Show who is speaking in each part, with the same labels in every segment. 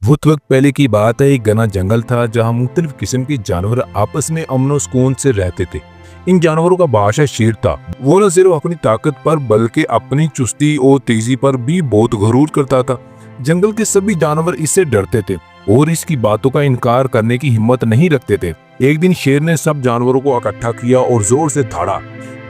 Speaker 1: बहुत वक्त पहले की बात है, एक घना जंगल था जहाँ मुख्तलिफ किस्म के जानवर आपस में अमन और सुकून से रहते थे। इन जानवरों का बादशाह शेर था। वो न सिर्फ अपनी ताकत पर बल्कि अपनी चुस्ती और तेजी पर भी बहुत गरूर करता था। जंगल के सभी जानवर इससे डरते थे और इसकी बातों का इनकार करने की हिम्मत नहीं रखते थे। एक दिन शेर ने सब जानवरों को इकट्ठा किया और जोर से दौड़ा,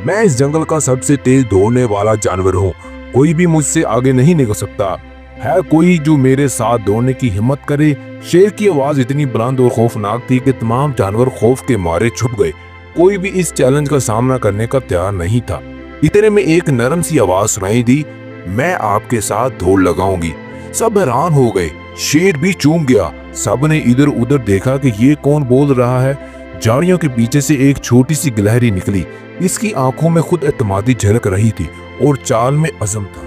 Speaker 1: मैं इस जंगल का सबसे तेज दौड़ने वाला जानवर हूँ, कोई भी मुझसे आगे नहीं निकल सकता। है कोई जो मेरे साथ दौड़ने की हिम्मत करे? शेर की आवाज इतनी बुलंद और खौफनाक थी कि तमाम जानवर खौफ के मारे छुप गए। कोई भी इस चैलेंज का सामना करने का तैयार नहीं था। इतने में एक नरम सी आवाज सुनाई दी, मैं आपके साथ दौड़ लगाऊंगी। सब हैरान हो गए, शेर भी चूम गया। सब ने इधर उधर देखा कि ये कौन बोल रहा है। झाड़ियों के पीछे से एक छोटी सी गिलहरी निकली। इसकी आंखों में खुद एतमादी झलक रही थी और चाल में अज़म था।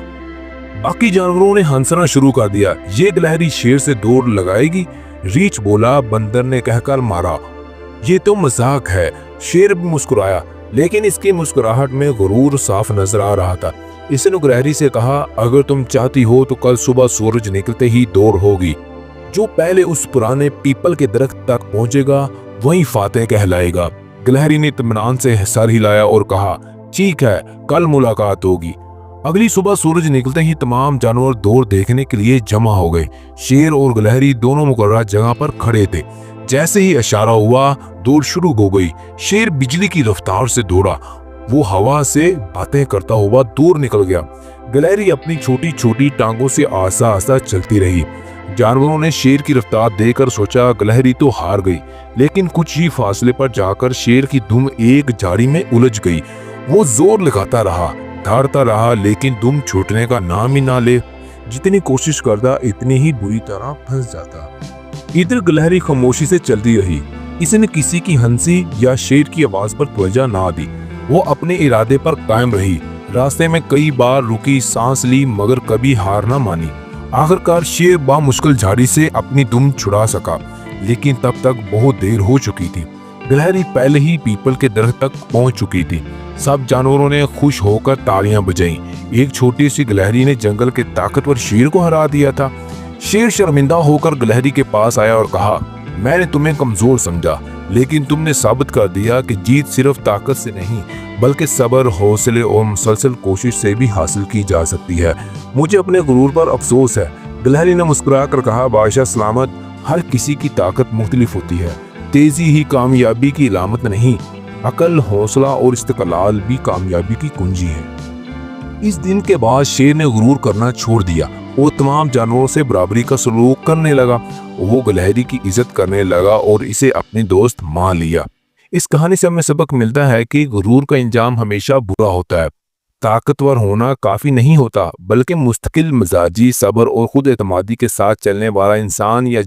Speaker 1: बाकी जानवरों ने हंसना शुरू कर दिया, ये गिलहरी शेर से दौड़ लगाएगी? रीछ बोला, बंदर ने कहकर मारा, ये तो मजाक है। शेर भी मुस्कुराया, लेकिन इसकी मुस्कुराहट में गुरूर साफ नजर आ रहा था। इसने गिलहरी से कहा, अगर तुम चाहती हो तो कल सुबह सूरज निकलते ही दौड़ होगी। जो पहले उस पुराने पीपल के दरख्त तक पहुंचेगा वही फातेह कहलाएगा। गिलहरी ने इत्मीनान से सर हिलाया और कहा, ठीक है, कल मुलाकात होगी। अगली सुबह सूरज निकलते ही तमाम जानवर दौड़ देखने के लिए जमा हो गए। शेर और गिलहरी दोनों मुकर्रर जगह पर खड़े थे। जैसे ही इशारा हुआ, दौड़ शुरू हो गई। शेर बिजली की रफ्तार से दौड़ा, वो हवा से बातें करता हुआ दूर निकल गया। गिलहरी अपनी छोटी छोटी टांगों से आसा आसा चलती रही। जानवरों ने शेर की रफ्तार देखकर सोचा गिलहरी तो हार गई, लेकिन कुछ ही फासले पर जाकर शेर की दुम एक झाड़ी में उलझ गई। वो जोर लगाता रहा, दौड़ता रहा, लेकिन दुम छूटने का नाम ही ना ले। जितनी कोशिश करता इतनी ही बुरी तरह फंस जाता। इधर गिलहरी खामोशी से चलती रही। इसने किसी की हंसी या शेर की आवाज पर तवज्जो ना दी। वो अपने इरादे पर कायम रही। रास्ते में कई बार रुकी, सांस ली, मगर कभी हार ना मानी। आखिरकार शेर बामुश्किल झाड़ी से अपनी दुम छुड़ा सका, लेकिन तब तक बहुत देर हो चुकी थी। गिलहरी पहले ही पीपल के दरख्त तक पहुंच चुकी थी। सब जानवरों ने खुश होकर तालियां बजाईं। एक छोटी सी गिलहरी ने जंगल के ताकतवर शेर को हरा दिया था। शेर शर्मिंदा होकर गिलहरी के पास आया और कहा, मैंने तुम्हें कमजोर समझा, लेकिन तुमने साबित कर दिया कि जीत सिर्फ ताकत से नहीं बल्कि सब्र, हौसले और मुसलसल कोशिश से भी हासिल की जा सकती है। मुझे अपने गुरूर पर अफसोस है। गिलहरी ने मुस्कुराकर कहा, बादशाह सलामत, हर किसी की ताकत मुख्तलिफ होती है। तेजी ही कामयाबी की अलामत नहीं, अकल, हौसला और इस्तिकलाल भी कामयाबी की कुंजी है। इस दिन के बाद शेर ने गुरूर करना छोड़ दिया और तमाम जानवरों से बराबरी का सलूक करने लगा। वो गिलहरी की इज्जत करने लगा और इसे अपने दोस्त मान लिया। इस कहानी से हमें सबक मिलता है कि गुरूर का इंजाम हमेशा बुरा होता है। ताकतवर होना काफी नहीं होता, बल्कि मुस्तकिल मिजाजी, सब्र और खुद एतमादी के साथ चलने वाला इंसान या